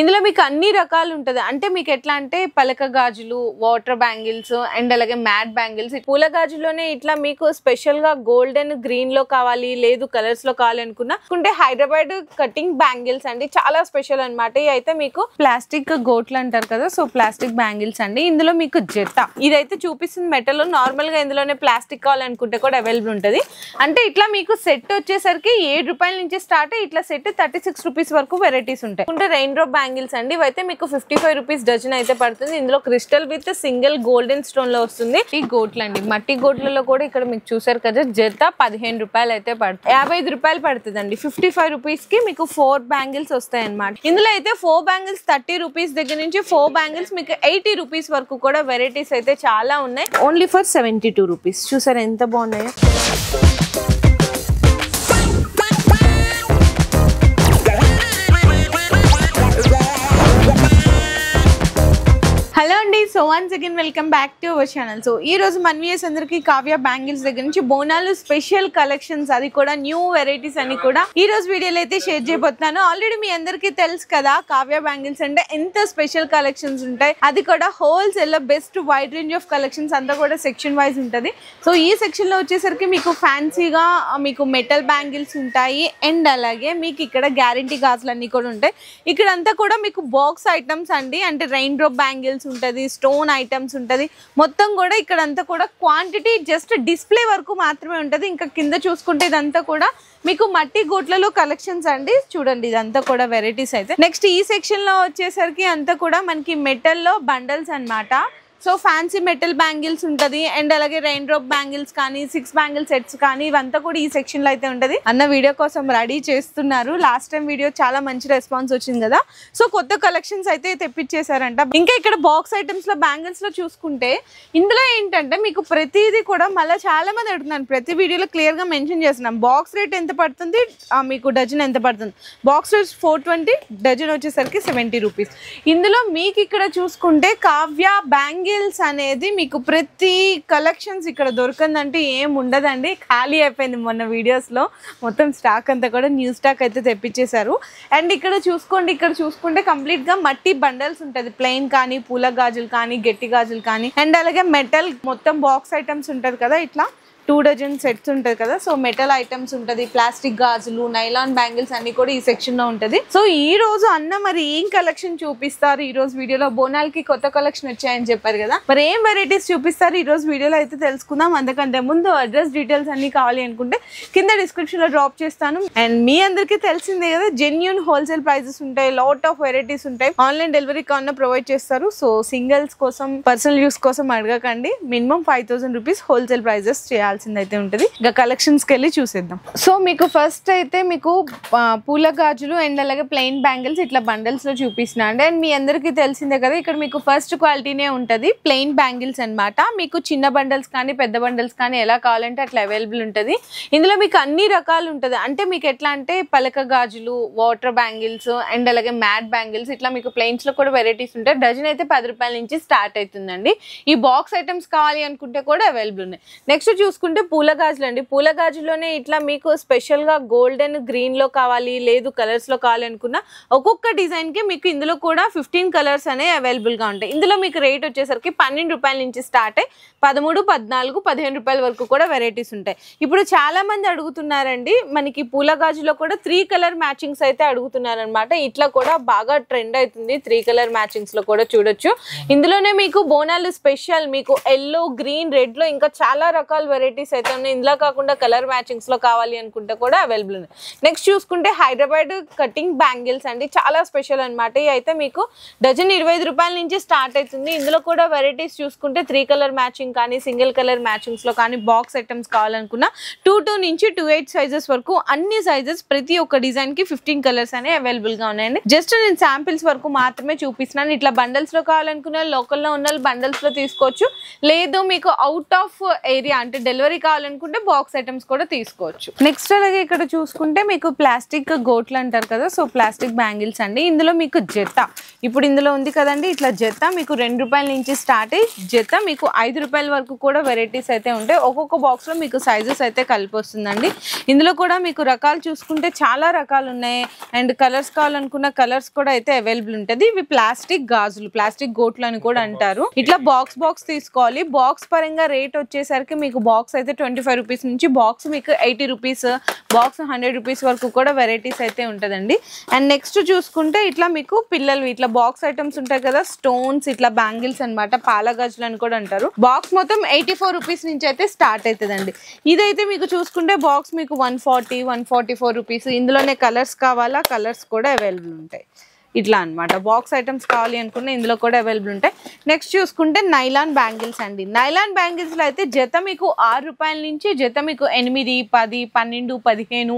ఇందులో మీకు అన్ని రకాలు ఉంటది. అంటే మీకు ఎట్లా అంటే పలక గాజులు, వాటర్ బ్యాంగిల్స్ అండ్ అలాగే మ్యాట్ బ్యాంగిల్స్. పూల గాజుల్లోనే ఇట్లా మీకు స్పెషల్ గా గోల్డెన్ గ్రీన్ లో కావాలి, లేదు కలర్స్ లో కావాలి అనుకుంటే హైదరాబాద్ కటింగ్ బ్యాంగిల్స్ అండి. చాలా స్పెషల్ అన్నమాట. ఇవి అయితే మీకు ప్లాస్టిక్ గోట్లు అంటారు కదా, సో ప్లాస్టిక్ బ్యాంగిల్స్ అండి. ఇందులో మీకు జత ఇదైతే చూపిస్తుంది మెటల్. నార్మల్ గా ఇందులోనే ప్లాస్టిక్ కావాలనుకుంటే కూడా అవైలబుల్ ఉంటది. అంటే ఇట్లా మీకు సెట్ వచ్చేసరికి 7 రూపాయల నుంచి స్టార్ట్. ఇట్లా సెట్ 36 రూపీస్ వరకు వెరైటీస్ ఉంటాయి. అంటే రెయిన్ డ్రాప్ బ్యాంగిల్స్ అండి. ఇవైతే మీకు 55 రూపీస్ డజన్ అయితే పడుతుంది. ఇందులో crystal with single golden stone లో వస్తుంది. ఈ గోట్లు అండి, మట్టి గోట్లలో కూడా ఇక్కడ మీకు చూసారు కదా, జత 15 రూపాయలు అయితే పడుతుంది. 55 రూపాయలు పడుతుంది అండి. 55 రూపీస్ కి మీకు 4 బ్యాంగిల్స్ వస్తాయి అన్నమాట. ఇందులో అయితే 4 బ్యాంగిల్స్ 30 రూపీస్ దగ్గర నుంచి 4 బ్యాంగిల్స్ మీకు 80 రూపీస్ వరకు కూడా వెరైటీస్ అయితే చాలా ఉన్నాయి. Only for 72 rupees. చూసారు ఎంత బాగున్నాయో. హలో అండి, so once again welcome back to our channel. So ఈ రోజు మన వ్యూయర్స్ అందరికి కావ్య బ్యాంగిల్స్ దగ్గర నుంచి బోనాలు స్పెషల్ కలెక్షన్స్, అది కూడా న్యూ వెరైటీస్ అని కూడా ఈ రోజు వీడియోలో అయితే షేర్ చేయబోతున్నాను. ఆల్రెడీ మీ అందరికీ తెలుసు కదా కావ్య బ్యాంగిల్స్ అంటే ఎంత స్పెషల్ కలెక్షన్స్ ఉంటాయి. అది కూడా హోల్సేల్ లో best wide range of collections అంతా కూడా సెక్షన్ వైజ్ ఉంటుంది. సో ఈ సెక్షన్ లో వచ్చేసరికి మీకు ఫ్యాన్సీగా మీకు మెటల్ బ్యాంగిల్స్ ఉంటాయి అండ్ అలాగే మీకు ఇక్కడ గ్యారంటీ గాజులు అన్ని కూడా ఉంటాయి. ఇక్కడ అంతా కూడా మీకు బాక్స్ ఐటమ్స్ అండి. అంటే రెయిన్ డ్రాప్ బ్యాంగిల్స్ ఉంటది, స్టోన్ ఐటమ్స్ ఉంటది. మొత్తం కూడా ఇక్కడ అంతా కూడా క్వాంటిటీ జస్ట్ డిస్ప్లే వరకు మాత్రమే ఉంటది. ఇంకా కింద చూసుకుంటే ఇదంతా కూడా మీకు మట్టి గోట్లలో కలెక్షన్స్ అండి. చూడండి ఇదంతా కూడా వెరైటీస్ అయితే. నెక్స్ట్ ఈ సెక్షన్ లో వచ్చేసరికి అంతా కూడా మనకి మెటల్ లో బండల్స్ అన్నమాట. సో ఫ్యాన్సీ మెటల్ బ్యాంగిల్స్ ఉంటుంది అండ్ అలాగే రెయిన్ డ్రాప్ బ్యాంగిల్స్ కానీ 6 బ్యాంగిల్ సెట్స్ కానీ ఇవంతా కూడా ఈ సెక్షన్ లో అయితే ఉంటుంది. అన్న వీడియో కోసం రెడీ చేస్తున్నారు. లాస్ట్ టైం వీడియో చాలా మంచి రెస్పాన్స్ వచ్చింది కదా, సో కొత్త కలెక్షన్స్ అయితే తెప్పించేశారంట. ఇంకా ఇక్కడ బాక్స్ ఐటమ్స్ లో బ్యాంగిల్స్ లో చూసుకుంటే ఇందులో ఏంటంటే మీకు ప్రతిదీ కూడా మళ్ళీ చాలా మంది అడుగుతున్నాను, ప్రతి వీడియోలో క్లియర్ గా మెన్షన్ చేస్తున్నాం. బాక్స్ రేట్ ఎంత పడుతుంది, మీకు డజన్ ఎంత పడుతుంది. బాక్స్ రేట్ 420, డజన్ వచ్చేసరికి 70 రూపీస్. ఇందులో మీకు ఇక్కడ చూసుకుంటే కావ్య బ్యాంగిల్స్ అనేది మీకు ప్రతి కలెక్షన్స్ ఇక్కడ దొరకందంటే ఏం ఉండదండి, ఖాళీ అయిపోయింది. మొన్న వీడియోస్ లో మొత్తం స్టాక్ అంతా కూడా న్యూ స్టాక్ అయితే తెప్పించేశారు. అండ్ ఇక్కడ చూసుకుంటే కంప్లీట్ గా మట్టి బండల్స్ ఉంటది. ప్లెయిన్ కానీ, పూల గాజులు కానీ, గట్టి గాజులు కానీ అండ్ అలాగే మెటల్ మొత్తం బాక్స్ ఐటమ్స్ ఉంటది కదా, ఇట్లా 2 డజన్ సెట్స్ ఉంటది కదా. సో మెటల్ ఐటమ్స్ ఉంటది, ప్లాస్టిక్ గాజులు, నైలాన్ బ్యాంగిల్స్ అన్ని కూడా ఈ సెక్షన్ లో ఉంటది. సో ఈ రోజు అన్న మరి ఏం కలెక్షన్ చూపిస్తారు ఈ రోజు వీడియోలో? బోనాలకి కొత్త కలెక్షన్ వచ్చాయని చెప్పారు కదా, మరి ఏం వెరైటీస్ చూపిస్తారు ఈ రోజు వీడియోలో అయితే తెలుసుకుందాం. అందుకంటే ముందు అడ్రస్ డీటెయిల్స్ అన్ని కావాలి అనుకుంటే కింద డిస్క్రిప్షన్ లో డ్రాప్ చేస్తాను. అండ్ మీ అందరికీ తెలిసిందే కదా, జెన్యూన్ హోల్సేల్ ప్రైజెస్ ఉంటాయి, లాట్ ఆఫ్ వెరైటీస్ ఉంటాయి. ఆన్లైన్ డెలివరీ కావాలన్నా ప్రొవైడ్ చేస్తారు. సో సింగిల్స్ కోసం, పర్సనల్ యూస్ కోసం అడగకండి. మినిమం 5000 రూపీస్ హోల్సేల్ ప్రైజెస్ చేయాలి అయితే ఉంటది. ఇంకా కలెక్షన్స్ కి వెళ్ళి చూసేద్దాం. సో మీకు ఫస్ట్ అయితే మీకు పూల గాజులు అండ్ అలాగే ప్లెయిన్ బ్యాంగిల్స్ ఇట్లా బండల్స్ లో చూపిస్తున్నా అండి. అండ్ మీ అందరికీ తెలిసిందే కదా, ఇక్కడ మీకు ఫస్ట్ క్వాలిటీనే ఉంటది ప్లెయిన్ బ్యాంగిల్స్ అన్నమాట. మీకు చిన్న బండల్స్ కానీ పెద్ద బండల్స్ కానీ ఎలా కావాలంటే అట్లా అవైలబుల్ ఉంటది. ఇందులో మీకు అన్ని రకాలు ఉంటది. అంటే మీకు ఎట్లా అంటే పలక గాజులు, వాటర్ బ్యాంగిల్స్ అండ్ అలాగే మ్యాట్ బ్యాంగిల్స్ ఇట్లా మీకు ప్లెయిన్స్ లో కూడా వెరైటీస్ ఉంటాయి. డజన్ అయితే 10 రూపాయల నుంచి స్టార్ట్ అవుతుందండి. ఈ బాక్స్ ఐటమ్స్ కావాలి అనుకుంటే కూడా అవైలబుల్ ఉన్నాయి. నెక్స్ట్ చూసుకుంటే పూల గాజులు అండి. పూల గాజుల్లోనే ఇట్లా మీకు స్పెషల్ గా గోల్డెన్ గ్రీన్ లో కావాలి, లేదు కలర్స్ లో కావాలి అనుకున్నా ఒక్కొక్క డిజైన్ కి మీకు ఇందులో కూడా 15 కలర్స్ అనేవి అవైలబుల్ గా ఉంటాయి. ఇందులో మీకు రేట్ వచ్చేసరికి 12 రూపాయల నుంచి స్టార్ట్ అయ్యి 13, 14, 15 రూపాయల వరకు కూడా వెరైటీస్ ఉంటాయి. ఇప్పుడు చాలా మంది అడుగుతున్నారండి, మనకి పూల గాజులో కూడా 3 కలర్ మ్యాచింగ్స్ అయితే అడుగుతున్నారు అనమాట. ఇట్లా కూడా బాగా ట్రెండ్ అవుతుంది. 3 కలర్ మ్యాచింగ్స్ లో కూడా చూడొచ్చు. ఇందులోనే మీకు బోనాలు స్పెషల్ మీకు ఎల్లో, గ్రీన్, రెడ్ లో ఇంకా చాలా రకాల వెరైటీస్ అయితే ఉన్నాయి. ఇందులో కాకుండా కలర్ మ్యాచింగ్స్ లో కావాలి అనుకుంటే కూడా అవైలబుల్ ఉన్నాయి. నెక్స్ట్ చూసుకుంటే హైదరాబాద్ కటింగ్ బ్యాంగిల్స్ అండి, చాలా స్పెషల్ అనమాట. ఇవి అయితే మీకు డజన్ 25 రూపాయల నుంచి స్టార్ట్ అవుతుంది. ఇందులో కూడా వెరైటీస్ చూసుకుంటే 3 కలర్ మ్యాచింగ్ కానీ, సింగిల్ కలర్ మ్యాచింగ్స్ లో కానీ, బాక్స్ ఐటమ్స్ కావాలనుకున్నా 22 నుంచి 28 సైజెస్ వరకు అన్ని సైజెస్ ప్రతి ఒక్క డిజైన్ కి 15 కలర్స్ అనేవి అవైలబుల్ గా ఉన్నాయండి. జస్ట్ నేను శాంపిల్స్ వరకు మాత్రమే చూపిస్తున్నాను. ఇట్లా బండల్స్ లో కావాలనుకున్న లోకల్లో ఉన్న బండల్స్ లో తీసుకోవచ్చు. లేదు మీకు అవుట్ ఆఫ్ ఏరియా అంటే డెలివరీ డెలివరీ కావాలనుకుంటే బాక్స్ ఐటమ్స్ కూడా తీసుకోవచ్చు. నెక్స్ట్ అలాగే ఇక్కడ చూసుకుంటే మీకు ప్లాస్టిక్ గోట్లు అంటారు కదా, సో ప్లాస్టిక్ బ్యాంగిల్స్ అండి. ఇందులో మీకు జత ఇప్పుడు ఇందులో ఉంది కదండి, ఇట్లా జత మీకు 2 రూపాయల నుంచి స్టార్ట్ అయ్యి జత మీకు 5 రూపాయల వరకు కూడా వెరైటీస్ అయితే ఉంటాయి. ఒక్కొక్క బాక్స్ లో మీకు సైజెస్ అయితే కలిపి వస్తుందండి. ఇందులో కూడా మీకు రకాలు చూసుకుంటే చాలా రకాలు ఉన్నాయి. అండ్ కలర్స్ కావాలనుకున్న కలర్స్ కూడా అయితే అవైలబుల్ ఉంటుంది. ఇవి ప్లాస్టిక్ గాజులు, ప్లాస్టిక్ గోట్లు అని కూడా అంటారు. ఇట్లా బాక్స్ తీసుకోవాలి. బాక్స్ పరంగా రేట్ వచ్చేసరికి మీకు బాక్స్ అయితే 25 రూపీస్ నుంచి బాక్స్ మీకు 80 రూపీస్, బాక్స్ 100 రూపీస్ వరకు కూడా వెరైటీస్ అయితే ఉంటుందండి. అండ్ నెక్స్ట్ చూసుకుంటే ఇట్లా మీకు పిల్లలు ఇట్లా బాక్స్ ఐటమ్స్ ఉంటాయి కదా, స్టోన్స్ ఇట్లా బ్యాంగిల్స్ అనమాట, పాల గాజులు అని కూడా అంటారు. బాక్స్ మొత్తం 84 రూపీస్ నుంచి అయితే స్టార్ట్ అవుతుందండి. ఇదైతే మీకు చూసుకుంటే బాక్స్ మీకు 140, 144 రూపీస్. ఇందులోనే కలర్స్ కావాలా, కలర్స్ కూడా అవైలబుల్ ఉంటాయి. ఇట్లా అనమాట బాక్స్ ఐటమ్స్ కావాలి అనుకున్న ఇందులో కూడా అవైలబుల్ ఉంటాయి. నెక్స్ట్ చూసుకుంటే నైలాన్ బ్యాంగిల్స్ అండి. నైలాన్ బ్యాంగిల్స్ లో అయితే జత మీకు 6 రూపాయల నుంచి జత మీకు 8, 10, 12, 15,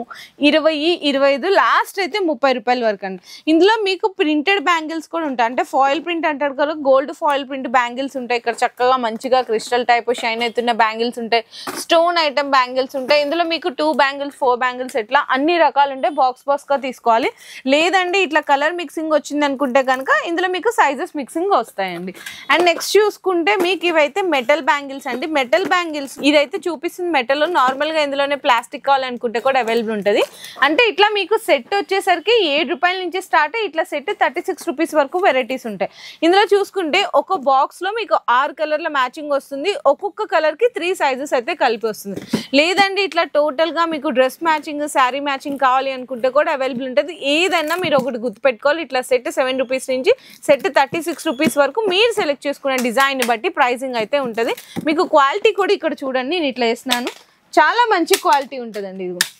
20, 25 లాస్ట్ అయితే 30 రూపాయల వరకు అండి. ఇందులో మీకు ప్రింటెడ్ బ్యాంగిల్స్ కూడా ఉంటాయి. అంటే ఫాయిల్ ప్రింట్ అంటారు కదా, గోల్డ్ ఫాయిల్ ప్రింట్ బ్యాంగిల్స్ ఉంటాయి. ఇక్కడ చక్కగా మంచిగా క్రిస్టల్ టైప్ షైన్ అవుతున్న బ్యాంగిల్స్ ఉంటాయి. స్టోన్ ఐటమ్ బ్యాంగిల్స్ ఉంటాయి. ఇందులో మీకు 2 బ్యాంగిల్స్, 4 బ్యాంగిల్స్ ఇట్లా అన్ని రకాలు ఉంటాయి. బాక్స్ గా తీసుకోవాలి. లేదండి ఇట్లా కలర్ మిక్సింగ్ వచ్చింది అనుకుంటే కనుక ఇందులో మీకు సైజెస్ మిక్సింగ్ వస్తాయండి. అండ్ నెక్స్ట్ చూసుకుంటే మీకు ఇవైతే మెటల్ బ్యాంగిల్స్ అండి. మెటల్ బ్యాంగిల్స్ ఇదైతే చూపిస్తుంది మెటల్. నార్మల్ గా ఇందులోనే ప్లాస్టిక్ కావాలనుకుంటే కూడా అవైలబుల్ ఉంటుంది. అంటే ఇట్లా మీకు సెట్ వచ్చేసరికి 7 రూపాయల నుంచి స్టార్ట్ అయ్యి ఇట్లా సెట్ 36 రూపీస్ వరకు వెరైటీస్ ఉంటాయి. ఇందులో చూసుకుంటే ఒక బాక్స్ లో మీకు 6 కలర్ల మ్యాచింగ్ వస్తుంది. ఒక్కొక్క కలర్ కి 3 సైజెస్ అయితే కలిపి వస్తుంది. లేదండి ఇట్లా టోటల్ గా మీకు డ్రెస్ మ్యాచింగ్, శారీ మ్యాచింగ్ కావాలి అనుకుంటే కూడా అవైలబుల్ ఉంటుంది. ఏదైనా మీరు ఒకటి గుర్తుపెట్టుకోవాలి, ఇట్లా సెట్ 7 రూపీస్ నుంచి సెట్ 36 రూపీస్ వరకు మీరు సెలెక్ట్ చేసుకునే డిజైన్ బట్టి ప్రైసింగ్ అయితే ఉంటుంది. మీకు క్వాలిటీ కూడా ఇక్కడ చూడండి, నేను ఇట్లా వేస్తున్నాను, చాలా మంచి క్వాలిటీ ఉంటుందండి. ఇది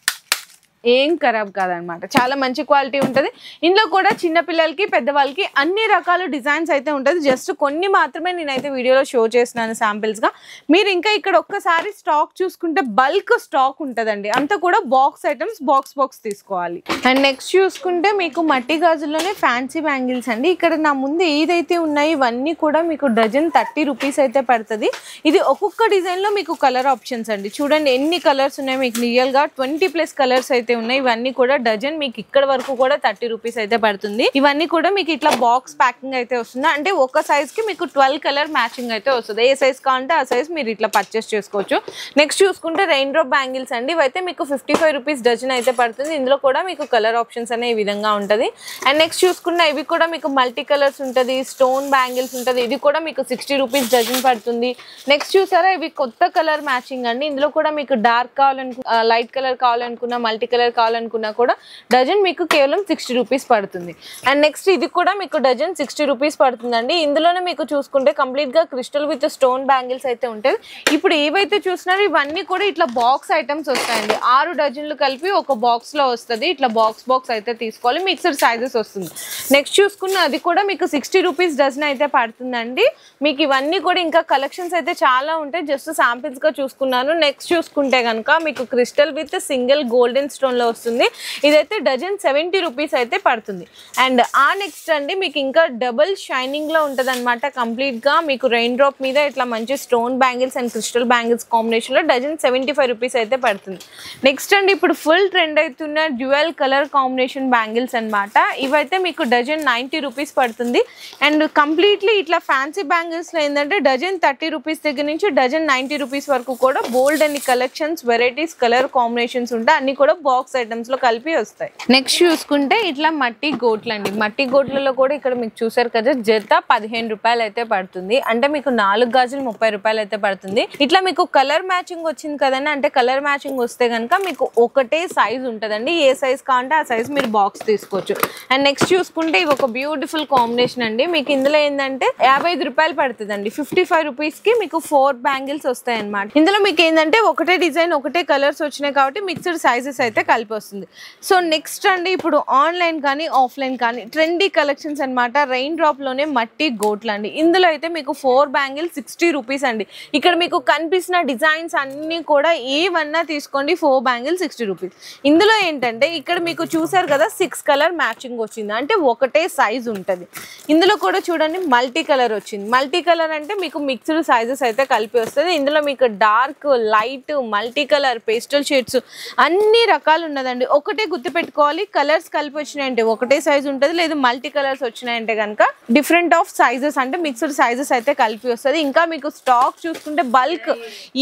ఏం ఖరాబ్ కాదనమాట, చాలా మంచి క్వాలిటీ ఉంటుంది. ఇందులో కూడా చిన్నపిల్లలకి, పెద్దవాళ్ళకి అన్ని రకాల డిజైన్స్ అయితే ఉంటుంది. జస్ట్ కొన్ని మాత్రమే నేనైతే వీడియోలో షో చేస్తున్నాను శాంపిల్స్గా. మీరు ఇంకా ఇక్కడ ఒక్కసారి స్టాక్ చూసుకుంటే బల్క్ స్టాక్ ఉంటుందండి. అంతా కూడా బాక్స్ ఐటమ్స్, బాక్స్ తీసుకోవాలి. అండ్ నెక్స్ట్ చూసుకుంటే మీకు మట్టి గాజుల్లోనే ఫ్యాన్సీ బ్యాంగిల్స్ అండి. ఇక్కడ నా ముందు ఏదైతే ఉన్నాయి ఇవన్నీ కూడా మీకు డజన్ 30 రూపీస్ అయితే పడుతుంది. ఇది ఒక్కొక్క డిజైన్లో మీకు కలర్ ఆప్షన్స్ అండి. చూడండి ఎన్ని కలర్స్ ఉన్నాయి మీకు, రియల్గా 20+ కలర్స్ అయితే ఉన్నాయి. ఇవన్నీ కూడా డజన్ మీకు ఇక్కడ వరకు కూడా 30 రూపీస్ అయితే పడుతుంది. ఇవన్నీ కూడా మీకు ఇట్లా బాక్స్ ప్యాకింగ్ అయితే వస్తుంది. అంటే ఒక సైజ్ కి మీకు 12 కలర్ మ్యాచింగ్ అయితే వస్తుంది. ఏ సైజ్ కావాలంటే ఆ సైజ్ మీరు ఇట్లా పర్చేస్ చేసుకోవచ్చు. నెక్స్ట్ చూసుకుంటే రెయిన్ డ్రాప్ బ్యాంగిల్స్ అండి. ఇవైతే మీకు 55 రూపీస్ డజన్ అయితే పడుతుంది. ఇందులో కూడా మీకు కలర్ ఆప్షన్స్ అనే ఈ విధంగా ఉంటుంది. అండ్ నెక్స్ట్ చూసుకున్న ఇవి కూడా మీకు మల్టీ కలర్స్ ఉంటుంది, స్టోన్ బ్యాంగిల్స్ ఉంటుంది. ఇది కూడా మీకు 60 రూపీస్ డజన్ పడుతుంది. నెక్స్ట్ చూసారా ఇవి కొత్త కలర్ మ్యాచింగ్ అండి. ఇందులో కూడా మీకు డార్క్ కావాలనుకున్న, లైట్ కలర్ కావాలనుకున్న, మల్టీ కలర్ కావాలనుకున్నా కూడా డజన్ మీకు కేవలం 60 రూపీస్ పడుతుంది. అండ్ నెక్స్ట్ ఇది కూడా మీకు డజన్ 60 రూపీస్ పడుతుందండి. ఇందులోనే మీకు చూసుకుంటే కంప్లీట్ గా క్రిస్టల్ విత్ స్టోన్ బ్యాంగిల్స్ అయితే ఉంటాయి. ఇప్పుడు ఏవైతే చూస్తున్నారో ఇవన్నీ కూడా ఇట్లా బాక్స్ ఐటమ్స్ వస్తాయండి. 6 డజన్లు కలిపి ఒక బాక్స్ లో వస్తుంది. ఇట్లా బాక్స్ అయితే తీసుకోవాలి, మిక్స్డ్ సైజెస్ వస్తుంది. నెక్స్ట్ చూసుకున్న అది కూడా మీకు 60 రూపీస్ డజన్ అయితే పడుతుందండి. మీకు ఇవన్నీ కూడా ఇంకా కలెక్షన్స్ అయితే చాలా ఉంటాయి. జస్ట్ శాంపిల్స్ గా చూసుకున్నాను. నెక్స్ట్ చూసుకుంటే కనుక మీకు crystal with single golden stone లో వస్తుంది. ఇదైతే డజన్ 70 రూపీస్ అయితే పడుతుంది. అండ్ ఆ నెక్స్ట్ అండి మీకు ఇంకా డబుల్ షైనింగ్ లో ఉంటది అనమాట. కంప్లీట్ గా మీకు రెయిన్ డ్రాప్ మీద ఇట్లా మంచి stone bangles and crystal bangles combination లో డజన్ 75 రూపీస్ అయితే పడుతుంది. నెక్స్ట్ అండి ఇప్పుడు ఫుల్ ట్రెండ్ అవుతున్న డ్యూయల్ కలర్ కాంబినేషన్ బ్యాంగిల్స్ అనమాట. ఇవైతే మీకు డజన్ 90 రూపీస్ పడుతుంది. అండ్ కంప్లీట్లీ ఇట్లా ఫ్యాన్సీ బ్యాంగిల్స్ లో ఏంటంటే డజన్ 30 రూపీస్ దగ్గర నుంచి డజన్ 90 రూపీస్ వరకు కూడా బోల్డ్ అన్ని కలెక్షన్స్, వెరైటీస్, కలర్ కాంబినేషన్స్ ఉంటాయి. అన్ని కూడా బాక్స్ ఐటమ్స్ లో కలిపి వస్తాయి. నెక్స్ట్ చూసుకుంటే ఇట్లా మట్టి గోట్లు అండి. మట్టి గోట్లలో కూడా ఇక్కడ మీకు చూసారు కదా జత 15 రూపాయలు అయితే పడుతుంది. అంటే మీకు 4 గాజులు 30 రూపాయలు అయితే పడుతుంది. ఇట్లా మీకు కలర్ మ్యాచింగ్ వచ్చింది కదండి. అంటే కలర్ మ్యాచింగ్ వస్తే కనుక మీకు ఒకటే సైజ్ ఉంటుందండి. ఏ సైజ్ కావాలంటే ఆ సైజ్ మీరు బాక్స్ తీసుకోవచ్చు. అండ్ నెక్స్ట్ చూసుకుంటే ఇవి ఒక బ్యూటిఫుల్ కాంబినేషన్ అండి. మీకు ఇందులో ఏంటంటే 55 రూపాయలు పడుతుందండి. 55 రూపీస్ కి మీకు 4 బ్యాంగిల్స్ వస్తాయి అనమాట. ఇందులో మీకు ఏంటంటే ఒకటే డిజైన్, ఒకటే కలర్స్ వచ్చినాయి కాబట్టి మిక్స్డ్ సైజెస్ అయితే కలిపి వస్తుంది. సో నెక్స్ట్ అండి ఇప్పుడు ఆన్లైన్ కానీ ఆఫ్లైన్ కానీ ట్రెండీ కలెక్షన్స్ అనమాట. రెయిన్ డ్రాప్లోనే మట్టి గోట్లు అండి. ఇందులో అయితే మీకు 4 బ్యాంగిల్స్ 60 రూపీస్ అండి. ఇక్కడ మీకు కనిపిస్తున్న డిజైన్స్ అన్నీ కూడా ఏవన్నా తీసుకోండి 4 బ్యాంగిల్స్ 60 రూపీస్. ఇందులో ఏంటంటే ఇక్కడ మీకు చూసారు కదా 6 కలర్ మ్యాచింగ్ వచ్చింది, అంటే ఒకటే సైజ్ ఉంటుంది. ఇందులో కూడా చూడండి మల్టీ కలర్ వచ్చింది. మల్టీ కలర్ అంటే మీకు మిక్స్డ్ సైజెస్ అయితే కలిపి వస్తుంది. ఇందులో మీకు dark, light, multi colour, pastel shades అన్ని రకాలు ఉన్నదండి. ఒకటే గుర్తుపెట్టుకోవాలి, కలర్స్ కలిపి వచ్చినాయంటే ఒకటే సైజ్ ఉంటుంది, లేదు మల్టీ కలర్స్ వచ్చినాయంటే కనుక డిఫరెంట్ ఆఫ్ సైజెస్ అంటే మిక్స్డ్ సైజెస్ అయితే కలిపి వస్తుంది. ఇంకా మీకు స్టాక్ చూసుకుంటే బల్క్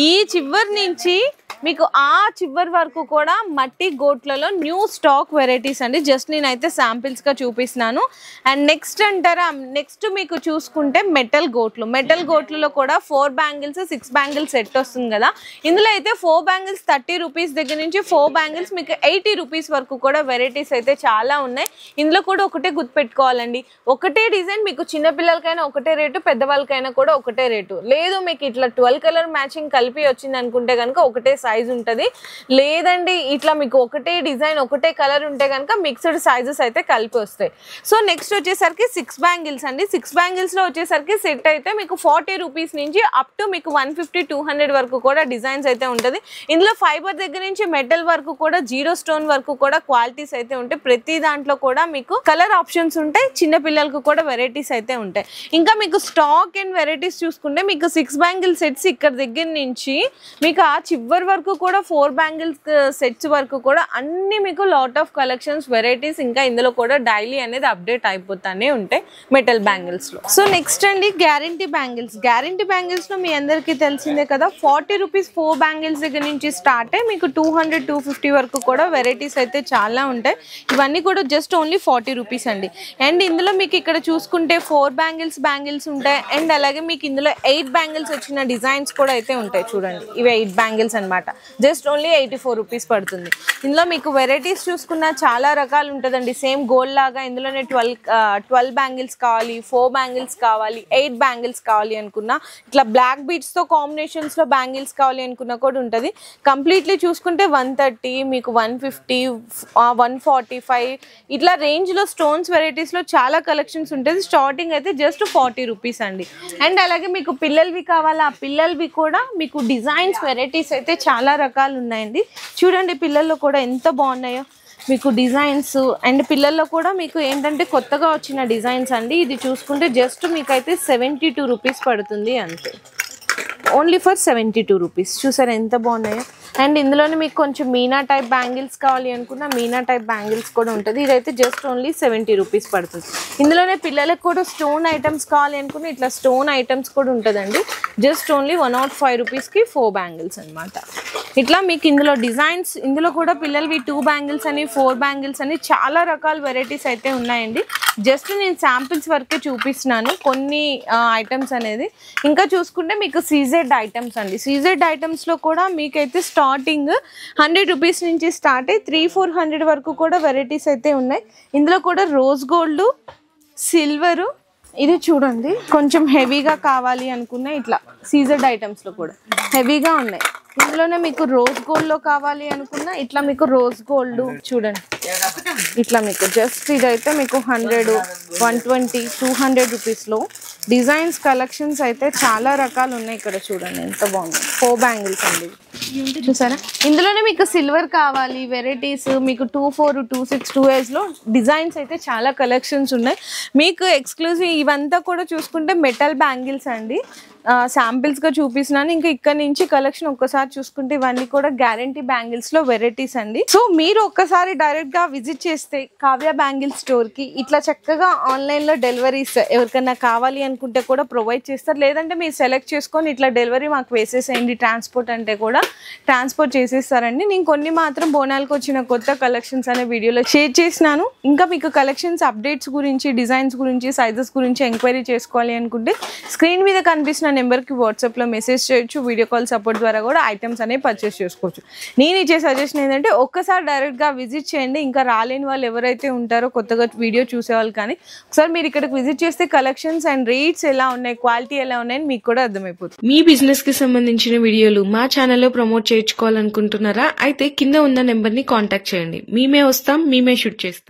ఈ చివరి నుంచి మీకు ఆ చివరి వరకు కూడా మట్టి గోట్లలో న్యూ స్టాక్ వెరైటీస్ అండి. జస్ట్ నేనైతే శాంపిల్స్ గా చూపిస్తున్నాను. అండ్ నెక్స్ట్ అంటారా, నెక్స్ట్ మీకు చూసుకుంటే మెటల్ గోట్లు. మెటల్ గోట్లలో కూడా 4 బ్యాంగిల్స్ 6 బ్యాంగిల్స్ సెట్ వస్తుంది కదా. ఇందులో అయితే 4 బ్యాంగిల్స్ 30 రూపీస్ దగ్గర నుంచి 4 బ్యాంగిల్స్ మీకు 80 రూపీస్ వరకు కూడా వెరైటీస్ అయితే చాలా ఉన్నాయి. ఇందులో కూడా ఒకటే గుర్తుపెట్టుకోవాలండి, ఒకటే డిజైన్ మీకు చిన్నపిల్లలకైనా ఒకటే రేటు, పెద్దవాళ్ళకైనా కూడా ఒకటే రేటు. లేదు మీకు ఇట్లా 12 కలర్ మ్యాచింగ్ కలిపి వచ్చింది అనుకుంటే కనుక ఒకటే సైజ్ ఉంటుంది. లేదండి ఇట్లా మీకు ఒకటే డిజైన్ ఒకటే కలర్ ఉంటే కనుక మిక్స్డ్ సైజెస్ అయితే కలిపి వస్తాయి. సో నెక్స్ట్ వచ్చేసరికి 6 బ్యాంగిల్స్ అండి. 6 బ్యాంగిల్స్ లో వచ్చేసరికి సెట్ అయితే మీకు 40 రూపీస్ నుంచి అప్ టు మీకు 150-200 వరకు కూడా డిజైన్స్ అయితే ఉంటుంది. ఇందులో ఫైబర్ దగ్గర నుంచి మెటల్ వరకు కూడా, జీరో స్టోన్ వరకు కూడా క్వాలిటీస్ అయితే ఉంటాయి. ప్రతి దాంట్లో కూడా మీకు కలర్ ఆప్షన్స్ ఉంటాయి, చిన్న పిల్లలకు కూడా వెరైటీస్ అయితే ఉంటాయి. ఇంకా మీకు స్టాక్ అండ్ వెరైటీస్ చూసుకుంటే మీకు 6 బ్యాంగిల్ సెట్స్ ఇక్కడ దగ్గర నుంచి మీకు ఆ చివరి వరకు కూడా 4 బ్యాంగిల్స్ సెట్స్ వరకు కూడా అన్ని మీకు లాట్ ఆఫ్ కలెక్షన్స్ వెరైటీస్ ఇంకా ఇందులో కూడా డైలీ అనేది అప్డేట్ అయిపోతానే ఉంటాయి మెటల్ బ్యాంగిల్స్ లో. సో నెక్స్ట్ అండి గ్యారంటీ బ్యాంగిల్స్. గ్యారంటీ బ్యాంగిల్స్ లో మీ అందరికీ తెలిసిందే కదా, 40 రూపీస్ 4 బ్యాంగిల్స్ దగ్గర నుంచి స్టార్ట్ అయ్యి మీకు 200-250 వరకు కూడా వెరైటీస్ అయితే చాలా ఉంటాయి. ఇవన్నీ కూడా జస్ట్ ఓన్లీ 40 రూపీస్ అండి. అండ్ ఇందులో మీకు ఇక్కడ చూసుకుంటే 4 బ్యాంగిల్స్ ఉంటాయి. అండ్ అలాగే మీకు ఇందులో 8 బ్యాంగిల్స్ వచ్చిన డిజైన్స్ కూడా అయితే ఉంటాయి. చూడండి ఇవి 8 బ్యాంగిల్స్ అనమాట. జస్ట్ ఓన్లీ 84 రూపీస్ పడుతుంది. ఇందులో మీకు వెరైటీస్ చూసుకున్న చాలా రకాలు ఉంటుందండి. సేమ్ గోల్డ్ లాగా ఇందులోనే 12 బ్యాంగిల్స్ కావాలి, 4 బ్యాంగిల్స్ కావాలి, 8 బ్యాంగిల్స్ కావాలి అనుకున్నా, ఇట్లా బ్లాక్ బీట్స్ తో కాంబినేషన్స్ లో బ్యాంగిల్స్ కావాలి అనుకున్నా కూడా ఉంటుంది. కంప్లీట్లీ చూసుకుంటే 130, మీకు 150, 145 ఇట్లా రేంజ్ లో స్టోన్స్ వెరైటీస్ లో చాలా కలెక్షన్స్ ఉంటుంది. స్టార్టింగ్ అయితే జస్ట్ 40 రూపీస్ అండి. అండ్ అలాగే మీకు పిల్లలవి కావాలా, పిల్లలవి కూడా మీకు డిజైన్స్ వెరైటీస్ అయితే చాలా రకాలు ఉన్నాయండి. చూడండి పిల్లల్లో కూడా ఎంత బాగున్నాయో మీకు డిజైన్స్. అండ్ పిల్లల్లో కూడా మీకు ఏంటంటే కొత్తగా వచ్చిన డిజైన్స్ అండి. ఇది చూసుకుంటే జస్ట్ మీకైతే 72 రూపీస్ పడుతుంది అంతే, ఓన్లీ ఫర్ 72 రూపీస్. చూసారా ఎంత బాగున్నాయో. అండ్ ఇందులోనే మీకు కొంచెం మీనా టైప్ బ్యాంగిల్స్ కావాలి అనుకున్న మీనా టైప్ బ్యాంగిల్స్ కూడా ఉంటుంది. ఇదైతే జస్ట్ ఓన్లీ 70 రూపీస్ పడుతుంది. ఇందులోనే పిల్లలకు కూడా స్టోన్ ఐటమ్స్ కావాలి అనుకున్న ఇట్లా స్టోన్ ఐటమ్స్ కూడా ఉంటుందండి. జస్ట్ ఓన్లీ 105 రూపీస్కి 4 బ్యాంగిల్స్ అనమాట. ఇట్లా మీకు ఇందులో డిజైన్స్, ఇందులో కూడా పిల్లలవి 2 బ్యాంగిల్స్ అని 4 బ్యాంగిల్స్ అని చాలా రకాల వెరైటీస్ అయితే ఉన్నాయండి. జస్ట్ నేను శాంపిల్స్ వరకే చూపిస్తున్నాను కొన్ని ఐటమ్స్ అనేది. ఇంకా చూసుకుంటే మీకు సీజెడ్ ఐటమ్స్ అండి. సీజెడ్ ఐటమ్స్లో కూడా మీకైతే స్టార్టింగ్ 100 రూపీస్ నుంచి స్టార్ట్ అయ్యి 300-400 వరకు కూడా వెరైటీస్ అయితే ఉన్నాయి. ఇందులో కూడా రోజ్ గోల్డ్, సిల్వరు, ఇది చూడండి కొంచెం హెవీగా కావాలి అనుకున్న ఇట్లా సీజెడ్ ఐటమ్స్లో కూడా హెవీగా ఉన్నాయి. ఇందులోనే మీకు రోజ్ గోల్డ్ లో కావాలి అనుకున్నా ఇట్లా మీకు రోజ్ గోల్డ్ చూడండి ఇట్లా మీకు జస్ట్ ఇదైతే మీకు 100, 120, 200 రూపీస్ లో డిజైన్స్ కలెక్షన్స్ అయితే చాలా రకాలు ఉన్నాయి. ఇక్కడ చూడండి ఎంత బాగుంది. 4 బ్యాంగిల్స్ అండి చూసారా. ఇందులోనే మీకు సిల్వర్ కావాలి వెరైటీస్ మీకు 24, 26, 2S లో డిజైన్స్ అయితే చాలా కలెక్షన్స్ ఉన్నాయి. మీకు ఎక్స్క్లూజివ్ ఇవంతా కూడా చూసుకుంటే మెటల్ బ్యాంగిల్స్ అండి. శాంపిల్స్ గా చూపిస్తున్నాను. ఇంకా ఇక్కడ నుంచి కలెక్షన్ ఒక్కసారి చూసుకుంటే ఇవన్నీ కూడా గ్యారంటీ బ్యాంగిల్స్ లో వెరైటీస్ అండి. సో మీరు ఒక్కసారి డైరెక్ట్ గా విజిట్ చేస్తే కావ్య బ్యాంగిల్ స్టోర్ కి ఇట్లా చక్కగా ఆన్లైన్ లో డెలివరీస్ ఎవరికైనా కావాలి అనుకుంటే కూడా ప్రొవైడ్ చేస్తారు. లేదంటే మీరు సెలెక్ట్ చేసుకొని ఇట్లా డెలివరీ మాకు వేసేసేయండి ట్రాన్స్పోర్ట్ అంటే కూడా ట్రాన్స్పోర్ట్ చేసేస్తారండి. నేను కొన్ని మాత్రం బోనాలకు వచ్చిన కొత్త కలెక్షన్స్ అనే వీడియోలో షేర్ చేసినాను. ఇంకా మీకు కలెక్షన్స్ అప్డేట్స్ గురించి, డిజైన్స్ గురించి, సైజెస్ గురించి ఎంక్వైరీ చేసుకోవాలి అనుకుంటే స్క్రీన్ మీద కనిపిస్తున్న నెంబర్ కి వాట్సాప్ లో మెసేజ్ చేయొచ్చు, వీడియో కాల్ సపోర్ట్ ద్వారా కూడా ఐటమ్స్ అనేవి పర్చేస్ చేసుకోవచ్చు. నేను ఇచ్చే సజెషన్ ఏంటంటే ఒక్కసారి డైరెక్ట్ గా విజిట్ చేయండి. ఇంకా రాలేని వాళ్ళు ఎవరైతే ఉంటారో కొత్తగా వీడియో చూసేవాళ్ళు కానీ ఒకసారి మీరు ఇక్కడికి విజిట్ చేస్తే కలెక్షన్స్ అండ్ రేట్స్ ఎలా ఉన్నాయి, క్వాలిటీ ఎలా ఉన్నాయని మీకు కూడా అర్థమైపోతుంది. మీ బిజినెస్ కి సంబంధించిన వీడియోలు మా ఛానల్లో ప్రమోట్ చేయించుకోవాలనుకుంటున్నారా? అయితే కింద ఉన్న నెంబర్ ని కాంటాక్ట్ చేయండి. మేమే వస్తాం, మేమే షూట్ చేస్తాం.